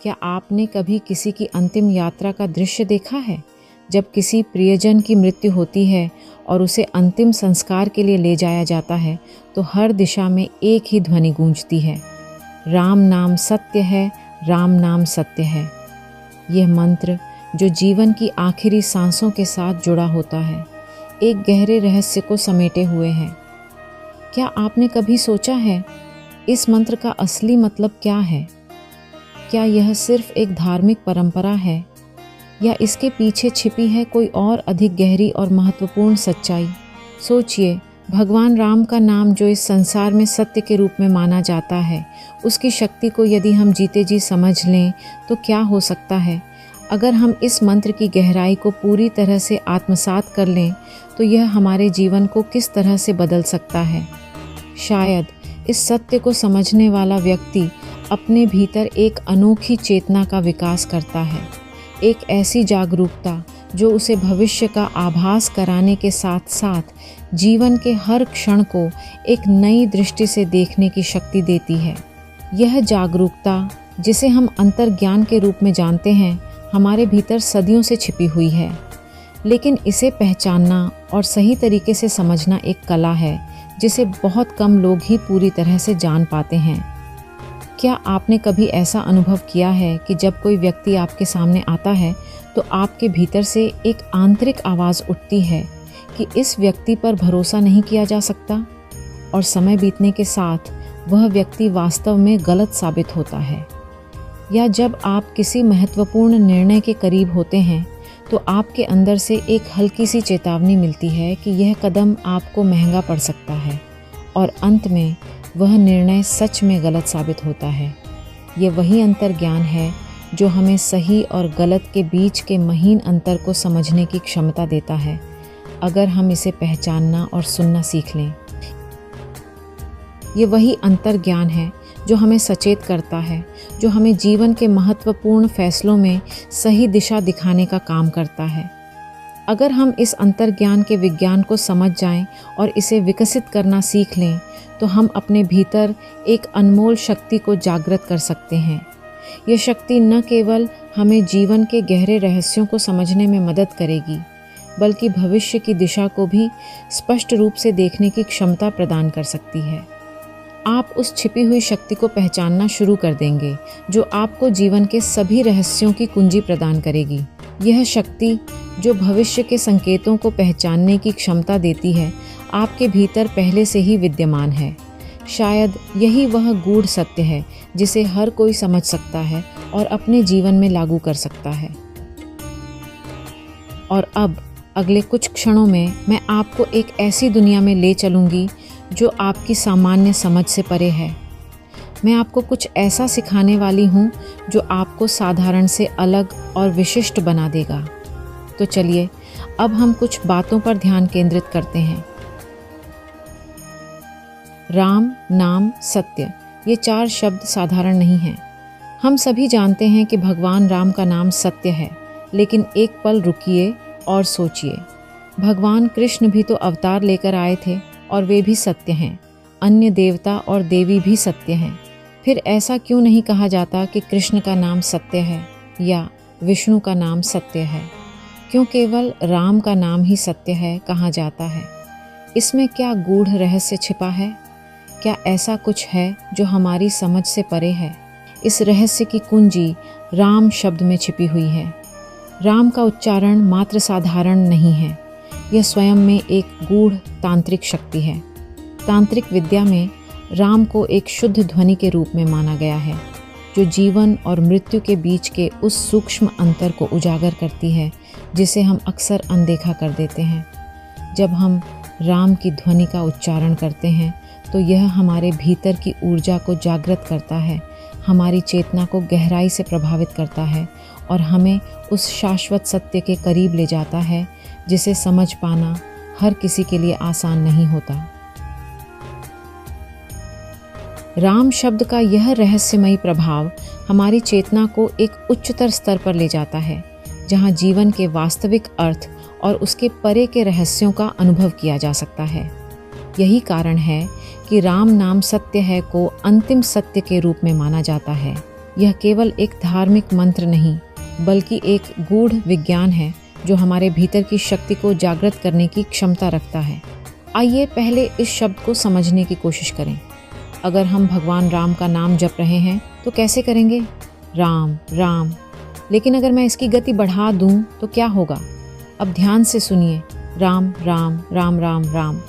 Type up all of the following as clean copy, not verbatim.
क्या आपने कभी किसी की अंतिम यात्रा का दृश्य देखा है? जब किसी प्रियजन की मृत्यु होती है और उसे अंतिम संस्कार के लिए ले जाया जाता है तो हर दिशा में एक ही ध्वनि गूंजती है, राम नाम सत्य है, राम नाम सत्य है। यह मंत्र जो जीवन की आखिरी सांसों के साथ जुड़ा होता है, एक गहरे रहस्य को समेटे हुए है। क्या आपने कभी सोचा है इस मंत्र का असली मतलब क्या है? क्या यह सिर्फ एक धार्मिक परंपरा है या इसके पीछे छिपी है कोई और अधिक गहरी और महत्वपूर्ण सच्चाई? सोचिए, भगवान राम का नाम जो इस संसार में सत्य के रूप में माना जाता है, उसकी शक्ति को यदि हम जीते जी समझ लें तो क्या हो सकता है? अगर हम इस मंत्र की गहराई को पूरी तरह से आत्मसात कर लें तो यह हमारे जीवन को किस तरह से बदल सकता है। शायद इस सत्य को समझने वाला व्यक्ति अपने भीतर एक अनोखी चेतना का विकास करता है, एक ऐसी जागरूकता जो उसे भविष्य का आभास कराने के साथ साथ जीवन के हर क्षण को एक नई दृष्टि से देखने की शक्ति देती है। यह जागरूकता, जिसे हम अंतर्ज्ञान के रूप में जानते हैं, हमारे भीतर सदियों से छिपी हुई है, लेकिन इसे पहचानना और सही तरीके से समझना एक कला है जिसे बहुत कम लोग ही पूरी तरह से जान पाते हैं। क्या आपने कभी ऐसा अनुभव किया है कि जब कोई व्यक्ति आपके सामने आता है तो आपके भीतर से एक आंतरिक आवाज़ उठती है कि इस व्यक्ति पर भरोसा नहीं किया जा सकता, और समय बीतने के साथ वह व्यक्ति वास्तव में गलत साबित होता है? या जब आप किसी महत्वपूर्ण निर्णय के करीब होते हैं तो आपके अंदर से एक हल्की सी चेतावनी मिलती है कि यह कदम आपको महंगा पड़ सकता है, और अंत में वह निर्णय सच में गलत साबित होता है। ये वही अंतर्ज्ञान है जो हमें सही और गलत के बीच के महीन अंतर को समझने की क्षमता देता है, अगर हम इसे पहचानना और सुनना सीख लें। ये वही अंतर्ज्ञान है जो हमें सचेत करता है, जो हमें जीवन के महत्वपूर्ण फैसलों में सही दिशा दिखाने का काम करता है। अगर हम इस अंतर्ज्ञान के विज्ञान को समझ जाएं और इसे विकसित करना सीख लें तो हम अपने भीतर एक अनमोल शक्ति को जागृत कर सकते हैं। यह शक्ति न केवल हमें जीवन के गहरे रहस्यों को समझने में मदद करेगी, बल्कि भविष्य की दिशा को भी स्पष्ट रूप से देखने की क्षमता प्रदान कर सकती है। आप उस छिपी हुई शक्ति को पहचानना शुरू कर देंगे जो आपको जीवन के सभी रहस्यों की कुंजी प्रदान करेगी। यह शक्ति जो भविष्य के संकेतों को पहचानने की क्षमता देती है, आपके भीतर पहले से ही विद्यमान है। शायद यही वह गूढ़ सत्य है जिसे हर कोई समझ सकता है और अपने जीवन में लागू कर सकता है। और अब अगले कुछ क्षणों में मैं आपको एक ऐसी दुनिया में ले चलूँगी जो आपकी सामान्य समझ से परे है। मैं आपको कुछ ऐसा सिखाने वाली हूँ जो आपको साधारण से अलग और विशिष्ट बना देगा। तो चलिए अब हम कुछ बातों पर ध्यान केंद्रित करते हैं। राम, नाम, सत्य, ये 4 शब्द साधारण नहीं हैं। हम सभी जानते हैं कि भगवान राम का नाम सत्य है, लेकिन एक पल रुकिए और सोचिए, भगवान कृष्ण भी तो अवतार लेकर आए थे और वे भी सत्य हैं। अन्य देवता और देवी भी सत्य हैं। फिर ऐसा क्यों नहीं कहा जाता कि कृष्ण का नाम सत्य है या विष्णु का नाम सत्य है? क्यों केवल राम का नाम ही सत्य है कहा जाता है? इसमें क्या गूढ़ रहस्य छिपा है? क्या ऐसा कुछ है जो हमारी समझ से परे है? इस रहस्य की कुंजी राम शब्द में छिपी हुई है। राम का उच्चारण मात्र साधारण नहीं है, यह स्वयं में एक गूढ़ तांत्रिक शक्ति है। तांत्रिक विद्या में राम को एक शुद्ध ध्वनि के रूप में माना गया है, जो जीवन और मृत्यु के बीच के उस सूक्ष्म अंतर को उजागर करती है जिसे हम अक्सर अनदेखा कर देते हैं। जब हम राम की ध्वनि का उच्चारण करते हैं तो यह हमारे भीतर की ऊर्जा को जागृत करता है, हमारी चेतना को गहराई से प्रभावित करता है और हमें उस शाश्वत सत्य के करीब ले जाता है जिसे समझ पाना हर किसी के लिए आसान नहीं होता। राम शब्द का यह रहस्यमयी प्रभाव हमारी चेतना को एक उच्चतर स्तर पर ले जाता है, जहां जीवन के वास्तविक अर्थ और उसके परे के रहस्यों का अनुभव किया जा सकता है। यही कारण है कि राम नाम सत्य है को अंतिम सत्य के रूप में माना जाता है। यह केवल एक धार्मिक मंत्र नहीं, बल्कि एक गूढ़ विज्ञान है जो हमारे भीतर की शक्ति को जागृत करने की क्षमता रखता है। आइए पहले इस शब्द को समझने की कोशिश करें। अगर हम भगवान राम का नाम जप रहे हैं तो कैसे करेंगे? राम राम। लेकिन अगर मैं इसकी गति बढ़ा दूं तो क्या होगा? अब ध्यान से सुनिए, राम राम राम राम राम।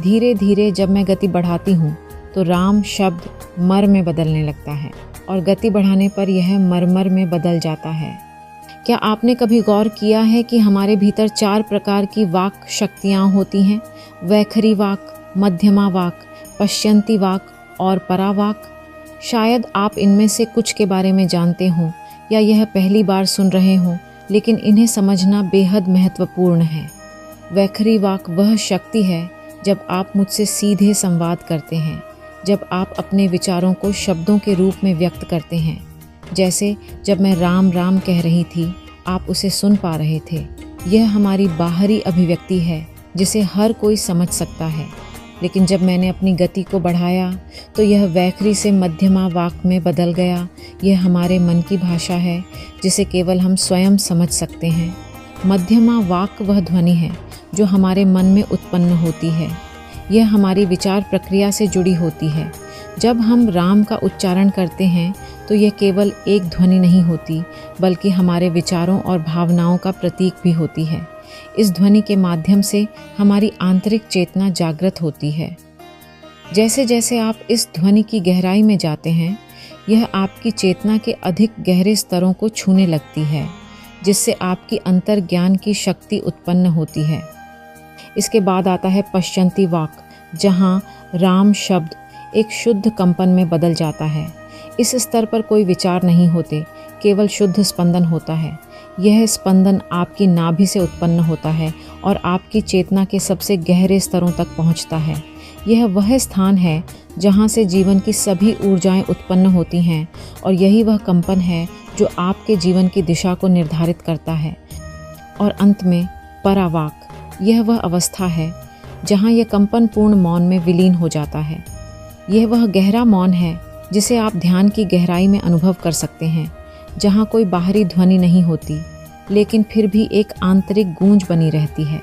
धीरे धीरे जब मैं गति बढ़ाती हूँ तो राम शब्द मर में बदलने लगता है और गति बढ़ाने पर यह मरमर में बदल जाता है। क्या आपने कभी गौर किया है कि हमारे भीतर 4 प्रकार की वाक शक्तियाँ होती हैं? वैखरी वाक, मध्यमा वाक, पश्यंती वाक और परावाक। शायद आप इनमें से कुछ के बारे में जानते हों या यह पहली बार सुन रहे हों, लेकिन इन्हें समझना बेहद महत्वपूर्ण है। वैखरी वाक वह शक्ति है जब आप मुझसे सीधे संवाद करते हैं, जब आप अपने विचारों को शब्दों के रूप में व्यक्त करते हैं। जैसे जब मैं राम राम कह रही थी, आप उसे सुन पा रहे थे। यह हमारी बाहरी अभिव्यक्ति है जिसे हर कोई समझ सकता है। लेकिन जब मैंने अपनी गति को बढ़ाया तो यह वैखरी से मध्यमा वाक में बदल गया। यह हमारे मन की भाषा है जिसे केवल हम स्वयं समझ सकते हैं। मध्यमा वाक वह ध्वनि है जो हमारे मन में उत्पन्न होती है। यह हमारी विचार प्रक्रिया से जुड़ी होती है। जब हम राम का उच्चारण करते हैं तो यह केवल एक ध्वनि नहीं होती, बल्कि हमारे विचारों और भावनाओं का प्रतीक भी होती है। इस ध्वनि के माध्यम से हमारी आंतरिक चेतना जागृत होती है। जैसे जैसे आप इस ध्वनि की गहराई में जाते हैं, यह आपकी चेतना के अधिक गहरे स्तरों को छूने लगती है, जिससे आपकी अंतर्ज्ञान की शक्ति उत्पन्न होती है। इसके बाद आता है पश्यंती वाक, जहाँ राम शब्द एक शुद्ध कंपन में बदल जाता है। इस स्तर पर कोई विचार नहीं होते, केवल शुद्ध स्पंदन होता है। यह स्पंदन आपकी नाभि से उत्पन्न होता है और आपकी चेतना के सबसे गहरे स्तरों तक पहुंचता है। यह वह स्थान है जहां से जीवन की सभी ऊर्जाएं उत्पन्न होती हैं और यही वह कंपन है जो आपके जीवन की दिशा को निर्धारित करता है। और अंत में परावाक, यह वह अवस्था है जहां यह कंपन पूर्ण मौन में विलीन हो जाता है। यह वह गहरा मौन है जिसे आप ध्यान की गहराई में अनुभव कर सकते हैं, जहाँ कोई बाहरी ध्वनि नहीं होती, लेकिन फिर भी एक आंतरिक गूंज बनी रहती है।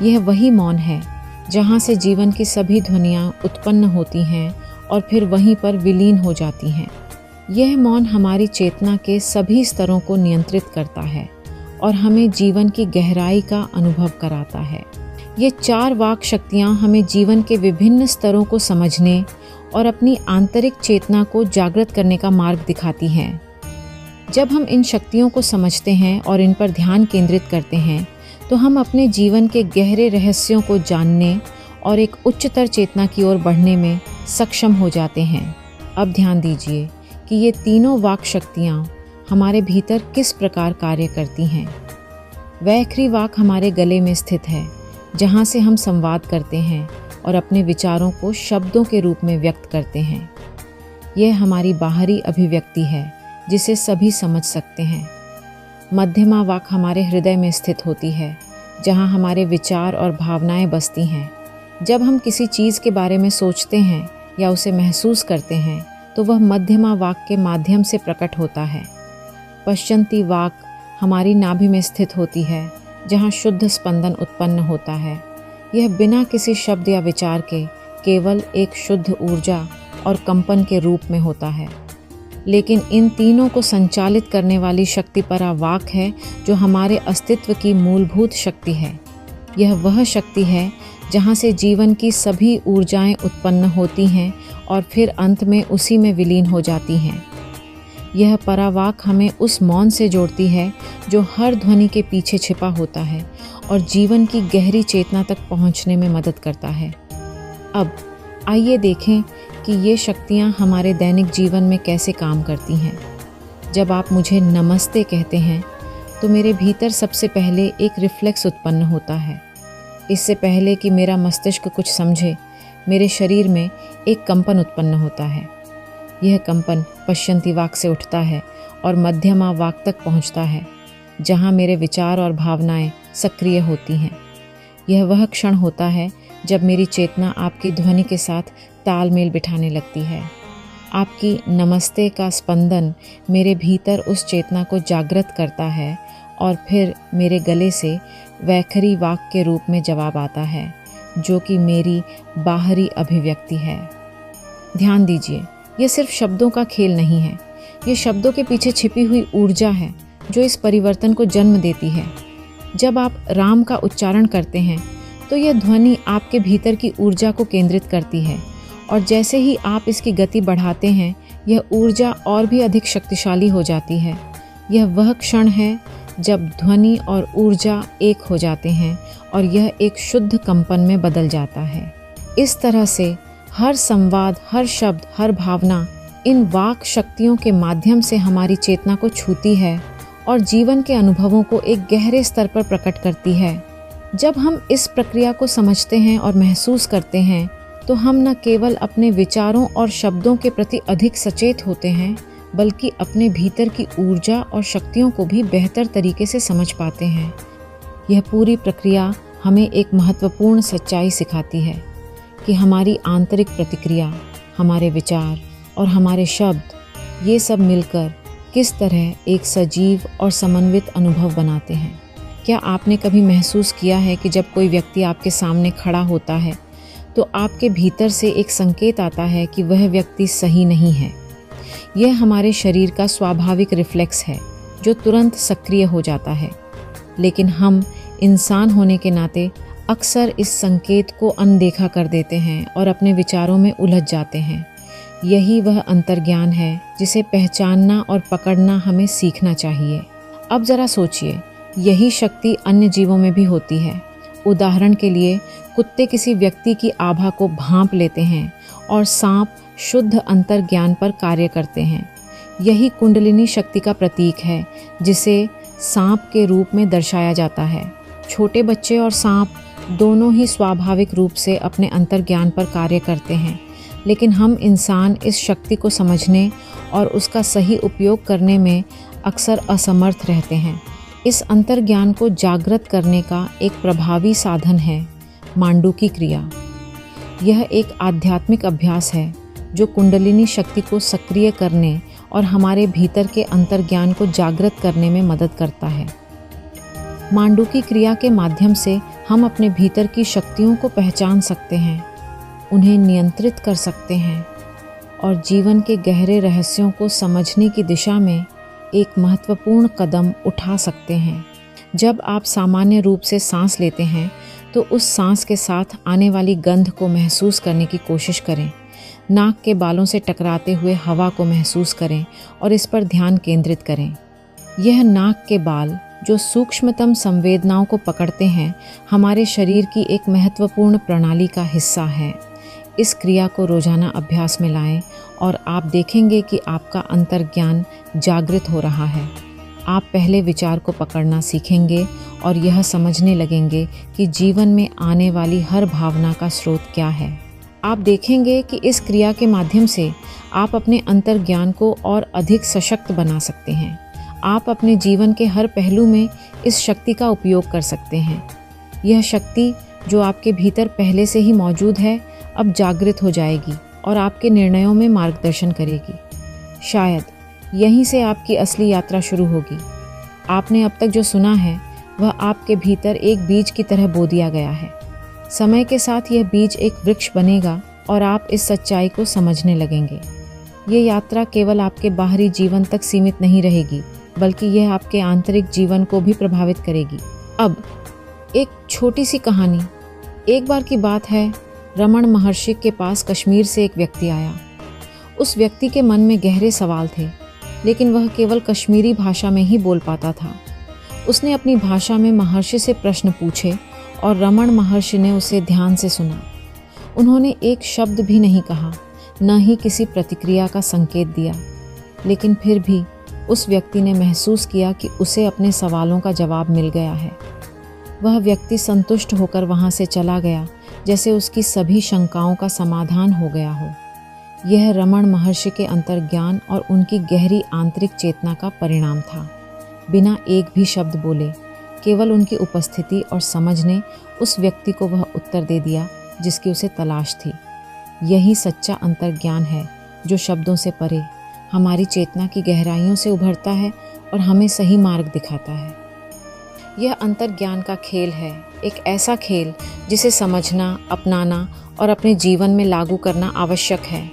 यह वही मौन है जहाँ से जीवन की सभी ध्वनियाँ उत्पन्न होती हैं और फिर वहीं पर विलीन हो जाती हैं। यह मौन हमारी चेतना के सभी स्तरों को नियंत्रित करता है और हमें जीवन की गहराई का अनुभव कराता है। ये 4 वाक शक्तियाँ हमें जीवन के विभिन्न स्तरों को समझने और अपनी आंतरिक चेतना को जागृत करने का मार्ग दिखाती हैं। जब हम इन शक्तियों को समझते हैं और इन पर ध्यान केंद्रित करते हैं, तो हम अपने जीवन के गहरे रहस्यों को जानने और एक उच्चतर चेतना की ओर बढ़ने में सक्षम हो जाते हैं। अब ध्यान दीजिए कि ये तीनों वाक शक्तियाँ हमारे भीतर किस प्रकार कार्य करती हैं। वैखरी वाक हमारे गले में स्थित है, जहाँ से हम संवाद करते हैं और अपने विचारों को शब्दों के रूप में व्यक्त करते हैं। यह हमारी बाहरी अभिव्यक्ति है जिसे सभी समझ सकते हैं। मध्यमा वाक हमारे हृदय में स्थित होती है, जहाँ हमारे विचार और भावनाएं बसती हैं। जब हम किसी चीज़ के बारे में सोचते हैं या उसे महसूस करते हैं, तो वह मध्यमा वाक के माध्यम से प्रकट होता है। पश्यंती वाक हमारी नाभि में स्थित होती है, जहाँ शुद्ध स्पंदन उत्पन्न होता है। यह बिना किसी शब्द या विचार के केवल एक शुद्ध ऊर्जा और कंपन के रूप में होता है। लेकिन इन तीनों को संचालित करने वाली शक्ति परावाक है, जो हमारे अस्तित्व की मूलभूत शक्ति है। यह वह शक्ति है जहाँ से जीवन की सभी ऊर्जाएं उत्पन्न होती हैं और फिर अंत में उसी में विलीन हो जाती हैं। यह परावाक हमें उस मौन से जोड़ती है जो हर ध्वनि के पीछे छिपा होता है और जीवन की गहरी चेतना तक पहुँचने में मदद करता है। अब आइए देखें कि ये शक्तियाँ हमारे दैनिक जीवन में कैसे काम करती हैं। जब आप मुझे नमस्ते कहते हैं तो मेरे भीतर सबसे पहले एक रिफ्लेक्स उत्पन्न होता है। इससे पहले कि मेरा मस्तिष्क कुछ समझे, मेरे शरीर में एक कंपन उत्पन्न होता है। यह कंपन पश्यंती वाक से उठता है और मध्यमा वाक तक पहुंचता है, जहां मेरे विचार और भावनाएं सक्रिय होती हैं। यह वह क्षण होता है जब मेरी चेतना आपकी ध्वनि के साथ तालमेल बिठाने लगती है। आपकी नमस्ते का स्पंदन मेरे भीतर उस चेतना को जागृत करता है और फिर मेरे गले से वैखरी वाक के रूप में जवाब आता है, जो कि मेरी बाहरी अभिव्यक्ति है। ध्यान दीजिए, यह सिर्फ शब्दों का खेल नहीं है। ये शब्दों के पीछे छिपी हुई ऊर्जा है जो इस परिवर्तन को जन्म देती है। जब आप राम का उच्चारण करते हैं तो यह ध्वनि आपके भीतर की ऊर्जा को केंद्रित करती है, और जैसे ही आप इसकी गति बढ़ाते हैं यह ऊर्जा और भी अधिक शक्तिशाली हो जाती है। यह वह क्षण है जब ध्वनि और ऊर्जा एक हो जाते हैं और यह एक शुद्ध कंपन में बदल जाता है। इस तरह से हर संवाद, हर शब्द, हर भावना इन वाक शक्तियों के माध्यम से हमारी चेतना को छूती है और जीवन के अनुभवों को एक गहरे स्तर पर प्रकट करती है। जब हम इस प्रक्रिया को समझते हैं और महसूस करते हैं तो हम न केवल अपने विचारों और शब्दों के प्रति अधिक सचेत होते हैं, बल्कि अपने भीतर की ऊर्जा और शक्तियों को भी बेहतर तरीके से समझ पाते हैं। यह पूरी प्रक्रिया हमें एक महत्वपूर्ण सच्चाई सिखाती है कि हमारी आंतरिक प्रतिक्रिया, हमारे विचार और हमारे शब्द, ये सब मिलकर किस तरह एक सजीव और समन्वित अनुभव बनाते हैं। क्या आपने कभी महसूस किया है कि जब कोई व्यक्ति आपके सामने खड़ा होता है तो आपके भीतर से एक संकेत आता है कि वह व्यक्ति सही नहीं है? यह हमारे शरीर का स्वाभाविक रिफ्लेक्स है जो तुरंत सक्रिय हो जाता है, लेकिन हम इंसान होने के नाते अक्सर इस संकेत को अनदेखा कर देते हैं और अपने विचारों में उलझ जाते हैं। यही वह अंतर्ज्ञान है जिसे पहचानना और पकड़ना हमें सीखना चाहिए। अब जरा सोचिए, यही शक्ति अन्य जीवों में भी होती है। उदाहरण के लिए, कुत्ते किसी व्यक्ति की आभा को भांप लेते हैं और सांप शुद्ध अंतर्ज्ञान पर कार्य करते हैं। यही कुंडलिनी शक्ति का प्रतीक है जिसे सांप के रूप में दर्शाया जाता है। छोटे बच्चे और सांप दोनों ही स्वाभाविक रूप से अपने अंतर्ज्ञान पर कार्य करते हैं, लेकिन हम इंसान इस शक्ति को समझने और उसका सही उपयोग करने में अक्सर असमर्थ रहते हैं। इस अंतर्ज्ञान को जागृत करने का एक प्रभावी साधन है मांडूकी क्रिया। यह एक आध्यात्मिक अभ्यास है जो कुंडलिनी शक्ति को सक्रिय करने और हमारे भीतर के अंतर्ज्ञान को जागृत करने में मदद करता है। मांडूकी क्रिया के माध्यम से हम अपने भीतर की शक्तियों को पहचान सकते हैं, उन्हें नियंत्रित कर सकते हैं और जीवन के गहरे रहस्यों को समझने की दिशा में एक महत्वपूर्ण कदम उठा सकते हैं। जब आप सामान्य रूप से सांस लेते हैं तो उस सांस के साथ आने वाली गंध को महसूस करने की कोशिश करें। नाक के बालों से टकराते हुए हवा को महसूस करें और इस पर ध्यान केंद्रित करें। यह नाक के बाल जो सूक्ष्मतम संवेदनाओं को पकड़ते हैं, हमारे शरीर की एक महत्वपूर्ण प्रणाली का हिस्सा है। इस क्रिया को रोजाना अभ्यास में लाएं और आप देखेंगे कि आपका अंतर्ज्ञान जागृत हो रहा है। आप पहले विचार को पकड़ना सीखेंगे और यह समझने लगेंगे कि जीवन में आने वाली हर भावना का स्रोत क्या है। आप देखेंगे कि इस क्रिया के माध्यम से आप अपने अंतर्ज्ञान को और अधिक सशक्त बना सकते हैं। आप अपने जीवन के हर पहलू में इस शक्ति का उपयोग कर सकते हैं। यह शक्ति जो आपके भीतर पहले से ही मौजूद है, अब जागृत हो जाएगी और आपके निर्णयों में मार्गदर्शन करेगी। शायद यहीं से आपकी असली यात्रा शुरू होगी। आपने अब तक जो सुना है वह आपके भीतर एक बीज की तरह बो दिया गया है। समय के साथ यह बीज एक वृक्ष बनेगा और आप इस सच्चाई को समझने लगेंगे। ये यात्रा केवल आपके बाहरी जीवन तक सीमित नहीं रहेगी, बल्कि यह आपके आंतरिक जीवन को भी प्रभावित करेगी। अब एक छोटी सी कहानी। एक बार की बात है, रमण महर्षि के पास कश्मीर से एक व्यक्ति आया। उस व्यक्ति के मन में गहरे सवाल थे, लेकिन वह केवल कश्मीरी भाषा में ही बोल पाता था। उसने अपनी भाषा में महर्षि से प्रश्न पूछे और रमण महर्षि ने उसे ध्यान से सुना। उन्होंने एक शब्द भी नहीं कहा, न ही किसी प्रतिक्रिया का संकेत दिया, लेकिन फिर भी उस व्यक्ति ने महसूस किया कि उसे अपने सवालों का जवाब मिल गया है। वह व्यक्ति संतुष्ट होकर वहाँ से चला गया, जैसे उसकी सभी शंकाओं का समाधान हो गया हो। यह रमण महर्षि के अंतर्ज्ञान और उनकी गहरी आंतरिक चेतना का परिणाम था। बिना एक भी शब्द बोले, केवल उनकी उपस्थिति और समझ ने उस व्यक्ति को वह उत्तर दे दिया जिसकी उसे तलाश थी। यही सच्चा अंतर्ज्ञान है जो शब्दों से परे हमारी चेतना की गहराइयों से उभरता है और हमें सही मार्ग दिखाता है। यह अंतर्ज्ञान का खेल है, एक ऐसा खेल जिसे समझना, अपनाना और अपने जीवन में लागू करना आवश्यक है।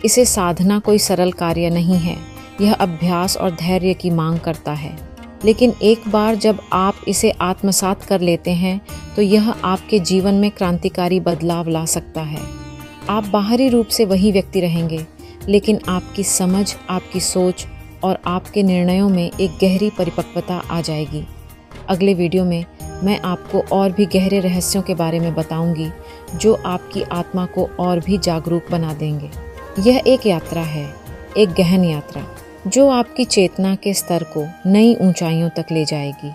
इसे साधना कोई सरल कार्य नहीं है, यह अभ्यास और धैर्य की मांग करता है। लेकिन एक बार जब आप इसे आत्मसात कर लेते हैं तो यह आपके जीवन में क्रांतिकारी बदलाव ला सकता है। आप बाहरी रूप से वही व्यक्ति रहेंगे, लेकिन आपकी समझ, आपकी सोच और आपके निर्णयों में एक गहरी परिपक्वता आ जाएगी। अगले वीडियो में मैं आपको और भी गहरे रहस्यों के बारे में बताऊंगी जो आपकी आत्मा को और भी जागरूक बना देंगे। यह एक यात्रा है, एक गहन यात्रा जो आपकी चेतना के स्तर को नई ऊंचाइयों तक ले जाएगी।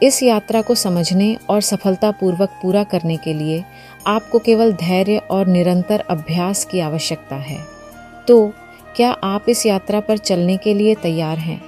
इस यात्रा को समझने और सफलतापूर्वक पूरा करने के लिए आपको केवल धैर्य और निरंतर अभ्यास की आवश्यकता है। तो क्या आप इस यात्रा पर चलने के लिए तैयार हैं?